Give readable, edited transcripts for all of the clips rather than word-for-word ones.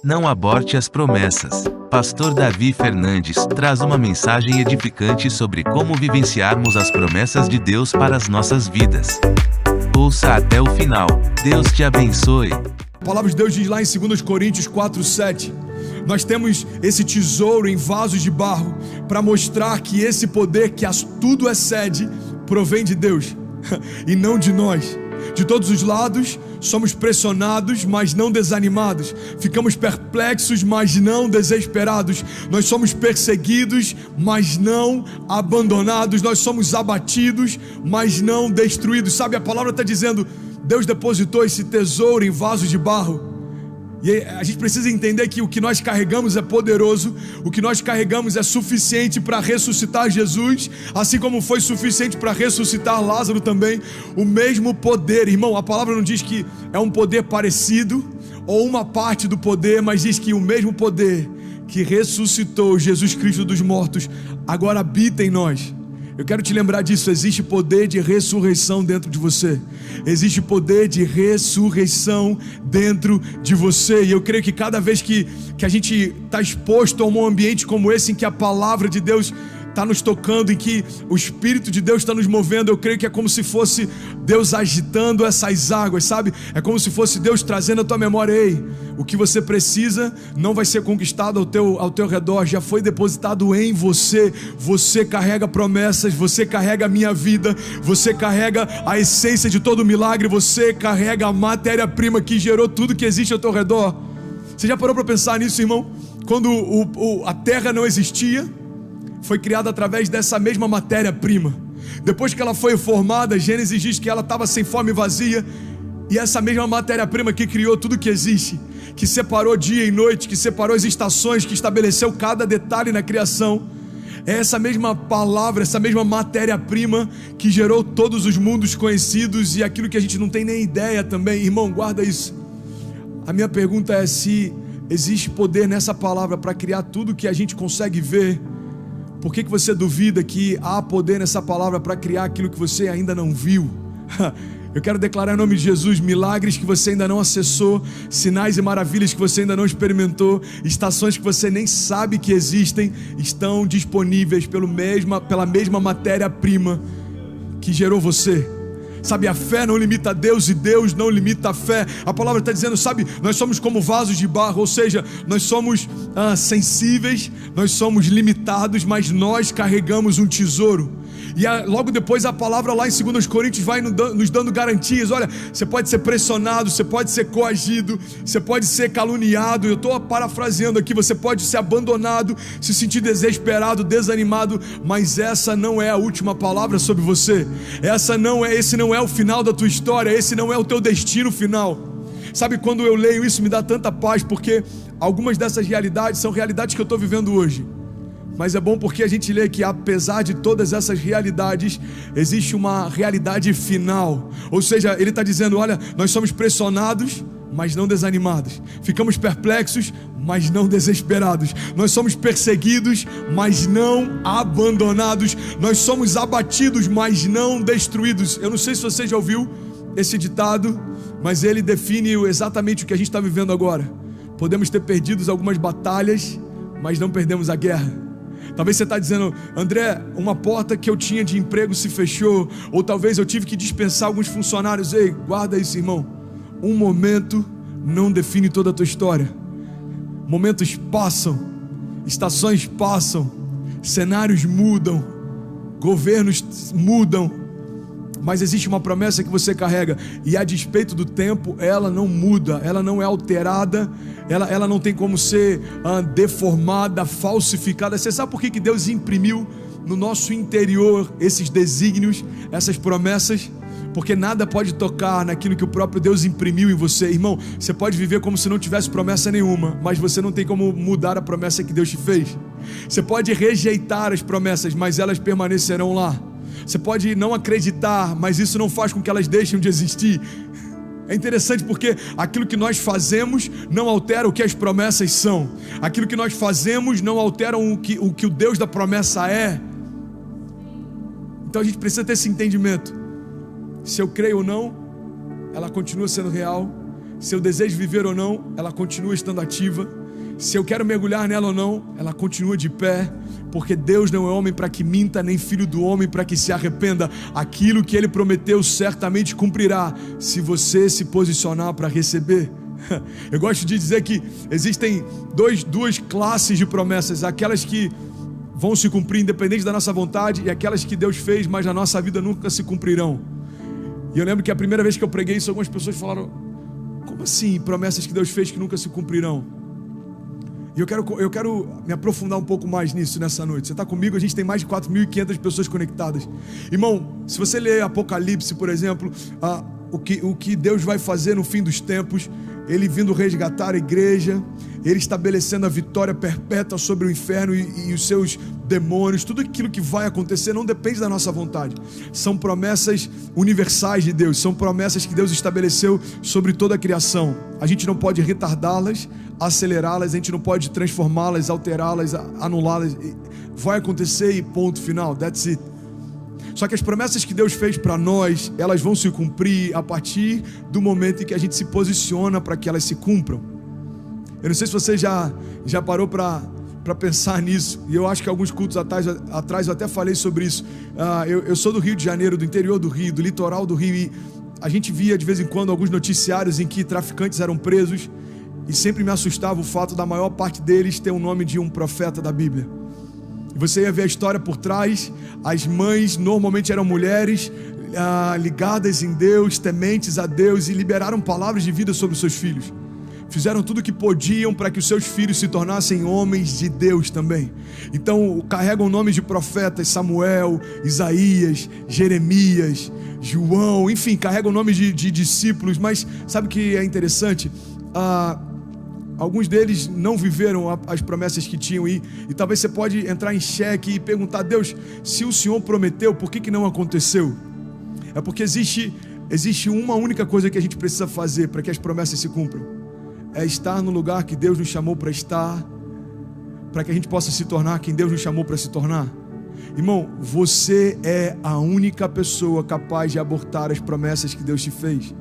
Não aborte as promessas. Pastor Davi Fernandes traz uma mensagem edificante sobre como vivenciarmos as promessas de Deus para as nossas vidas. Ouça até o final. Deus te abençoe. A palavra de Deus diz lá em 2 Coríntios 4:7, nós temos esse tesouro em vasos de barro para mostrar que esse poder que tudo excede provém de Deus e não de nós. De todos os lados somos pressionados, mas não desanimados. Ficamos perplexos, mas não desesperados. Nós somos perseguidos, mas não abandonados. Nós somos abatidos, mas não destruídos. Sabe, a palavra está dizendo, Deus depositou esse tesouro em vasos de barro. E a gente precisa entender que o que nós carregamos é poderoso, o que nós carregamos é suficiente para ressuscitar Jesus, assim como foi suficiente para ressuscitar Lázaro também. O mesmo poder, irmão, a palavra não diz que é um poder parecido ou uma parte do poder, mas diz que o mesmo poder que ressuscitou Jesus Cristo dos mortos agora habita em nós. Eu quero te lembrar disso, existe poder de ressurreição dentro de você. Existe poder de ressurreição dentro de você. E eu creio que cada vez que a gente está exposto a um ambiente como esse, em que a palavra de Deus está nos tocando, em que o Espírito de Deus está nos movendo, eu creio que é como se fosse Deus agitando essas águas, sabe? É como se fosse Deus trazendo a tua memória, ei, o que você precisa não vai ser conquistado ao teu redor, já foi depositado em você. Você carrega promessas, você carrega a minha vida, você carrega a essência de todo milagre, você carrega a matéria-prima que gerou tudo que existe ao teu redor. Você já parou para pensar nisso, irmão? Quando a terra não existia, foi criada através dessa mesma matéria-prima. Depois que ela foi formada, Gênesis diz que ela estava sem forma e vazia. E essa mesma matéria-prima que criou tudo que existe, que separou dia e noite, que separou as estações, que estabeleceu cada detalhe na criação, é essa mesma palavra, essa mesma matéria-prima que gerou todos os mundos conhecidos e aquilo que a gente não tem nem ideia também. Irmão, guarda isso. A minha pergunta é se existe poder nessa palavra para criar tudo que a gente consegue ver. Por que você duvida que há poder nessa palavra para criar aquilo que você ainda não viu? Eu quero declarar em nome de Jesus, milagres que você ainda não acessou, sinais e maravilhas que você ainda não experimentou, estações que você nem sabe que existem, estão disponíveis pela mesma matéria-prima que gerou você. Sabe, a fé não limita a Deus e Deus não limita a fé. A palavra está dizendo, sabe, nós somos como vasos de barro, ou seja, nós somos sensíveis, nós somos limitados, mas nós carregamos um tesouro. E logo depois a palavra lá em 2 Coríntios vai nos dando garantias. Olha, você pode ser pressionado, você pode ser coagido, você pode ser caluniado. Eu estou parafraseando aqui, você pode ser abandonado, se sentir desesperado, desanimado, mas essa não é a última palavra sobre você. Esse não é o final da tua história, esse não é o teu destino final. Sabe, quando eu leio isso me dá tanta paz, porque algumas dessas realidades são realidades que eu estou vivendo hoje. Mas é bom porque a gente lê que apesar de todas essas realidades, existe uma realidade final. Ou seja, ele está dizendo, olha, nós somos pressionados, mas não desanimados. Ficamos perplexos, mas não desesperados. Nós somos perseguidos, mas não abandonados. Nós somos abatidos, mas não destruídos. Eu não sei se você já ouviu esse ditado, mas ele define exatamente o que a gente está vivendo agora. Podemos ter perdido algumas batalhas, mas não perdemos a guerra. Talvez você está dizendo, André, uma porta que eu tinha de emprego se fechou, ou talvez eu tive que dispensar alguns funcionários. Ei, guarda isso, irmão. Um momento não define toda a tua história. Momentos passam, estações passam, cenários mudam, governos mudam, mas existe uma promessa que você carrega, e a despeito do tempo, ela não muda, ela não é alterada, ela não tem como ser deformada, falsificada. Você sabe por que Deus imprimiu no nosso interior esses desígnios, essas promessas? Porque nada pode tocar naquilo que o próprio Deus imprimiu em você. Irmão, você pode viver como se não tivesse promessa nenhuma, mas você não tem como mudar a promessa que Deus te fez. Você pode rejeitar as promessas, mas elas permanecerão lá. Você pode não acreditar, mas isso não faz com que elas deixem de existir. É interessante porque aquilo que nós fazemos não altera o que as promessas são. Aquilo que nós fazemos não altera o que o Deus da promessa é. Então a gente precisa ter esse entendimento. Se eu creio ou não, ela continua sendo real. Se eu desejo viver ou não, ela continua estando ativa. Se eu quero mergulhar nela ou não, ela continua de pé. Porque Deus não é homem para que minta, nem filho do homem para que se arrependa. Aquilo que Ele prometeu certamente cumprirá, se você se posicionar para receber. Eu gosto de dizer que existem duas classes de promessas: aquelas que vão se cumprir independente da nossa vontade, e aquelas que Deus fez, mas na nossa vida nunca se cumprirão. E eu lembro que a primeira vez que eu preguei isso, algumas pessoas falaram: como assim promessas que Deus fez que nunca se cumprirão? E eu quero me aprofundar um pouco mais nisso nessa noite. Você está comigo? A gente tem mais de 4.500 pessoas conectadas. Irmão, se você ler Apocalipse, por exemplo, o que Deus vai fazer no fim dos tempos, Ele vindo resgatar a igreja, Ele estabelecendo a vitória perpétua sobre o inferno e os seus demônios, tudo aquilo que vai acontecer não depende da nossa vontade. São promessas universais de Deus, são promessas que Deus estabeleceu sobre toda a criação. A gente não pode retardá-las, acelerá-las, a gente não pode transformá-las, alterá-las, anulá-las. Vai acontecer e ponto final, that's it. Só que as promessas que Deus fez para nós, elas vão se cumprir a partir do momento em que a gente se posiciona para que elas se cumpram. Eu não sei se você já parou para pensar nisso, e eu acho que alguns cultos atrás eu até falei sobre isso. Eu sou do Rio de Janeiro, do interior do Rio, do litoral do Rio, e a gente via de vez em quando alguns noticiários em que traficantes eram presos, e sempre me assustava o fato da maior parte deles ter o nome de um profeta da Bíblia. E você ia ver a história por trás. As mães normalmente eram mulheres ligadas em Deus, tementes a Deus, e liberaram palavras de vida sobre os seus filhos. Fizeram tudo o que podiam para que os seus filhos se tornassem homens de Deus também. Então carregam nomes de profetas: Samuel, Isaías, Jeremias, João, enfim, carregam nomes de discípulos. Mas sabe o que é interessante? Alguns deles não viveram as promessas que tinham, e talvez você pode entrar em xeque e perguntar: Deus, se o Senhor prometeu, por que não aconteceu? É porque existe uma única coisa que a gente precisa fazer para que as promessas se cumpram: é estar no lugar que Deus nos chamou para estar, para que a gente possa se tornar quem Deus nos chamou para se tornar. Irmão, você é a única pessoa capaz de abortar as promessas que Deus te fez.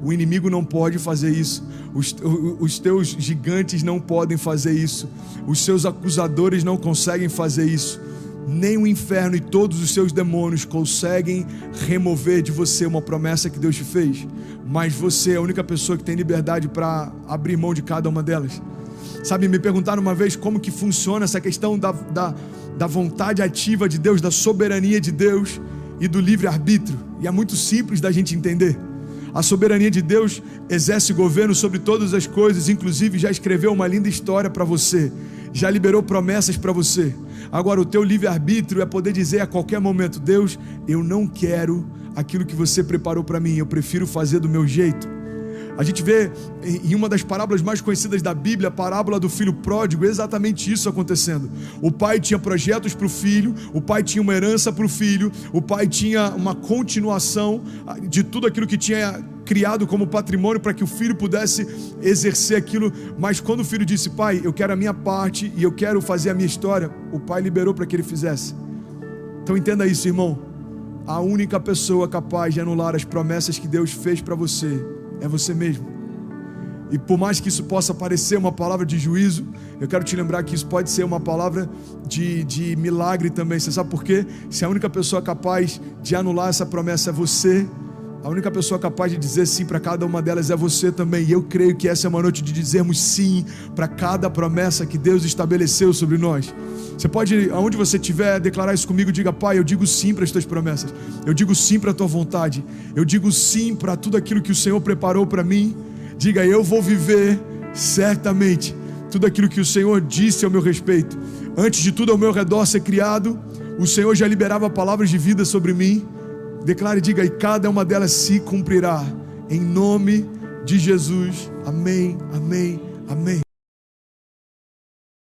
O inimigo não pode fazer isso. Os teus gigantes não podem fazer isso. Os seus acusadores não conseguem fazer isso. Nem o inferno e todos os seus demônios conseguem remover de você uma promessa que Deus te fez. Mas você é a única pessoa que tem liberdade para abrir mão de cada uma delas. Sabe, me perguntaram uma vez como que funciona essa questão da vontade ativa de Deus, da soberania de Deus e do livre-arbítrio. E é muito simples da gente entender. A soberania de Deus exerce governo sobre todas as coisas, inclusive já escreveu uma linda história para você, já liberou promessas para você. Agora, o teu livre-arbítrio é poder dizer a qualquer momento: Deus, eu não quero aquilo que você preparou para mim, eu prefiro fazer do meu jeito. A gente vê em uma das parábolas mais conhecidas da Bíblia, a parábola do filho pródigo, exatamente isso acontecendo. O pai tinha projetos para o filho, o pai tinha uma herança para o filho, o pai tinha uma continuação de tudo aquilo que tinha criado como patrimônio para que o filho pudesse exercer aquilo. Mas quando o filho disse: pai, eu quero a minha parte e eu quero fazer a minha história, o pai liberou para que ele fizesse. Então entenda isso, irmão: a única pessoa capaz de anular as promessas que Deus fez para você é você mesmo. E por mais que isso possa parecer uma palavra de juízo, eu quero te lembrar que isso pode ser uma palavra de milagre também. Você sabe por quê? Se a única pessoa capaz de anular essa promessa é você, a única pessoa capaz de dizer sim para cada uma delas é você também. E eu creio que essa é uma noite de dizermos sim para cada promessa que Deus estabeleceu sobre nós. Você pode, aonde você estiver, declarar isso comigo. Diga: pai, eu digo sim para as tuas promessas, eu digo sim para a tua vontade, eu digo sim para tudo aquilo que o Senhor preparou para mim. Diga: eu vou viver certamente tudo aquilo que o Senhor disse ao meu respeito. Antes de tudo ao meu redor ser criado, o Senhor já liberava palavras de vida sobre mim. Declare e diga: e cada uma delas se cumprirá, em nome de Jesus. Amém, amém, amém.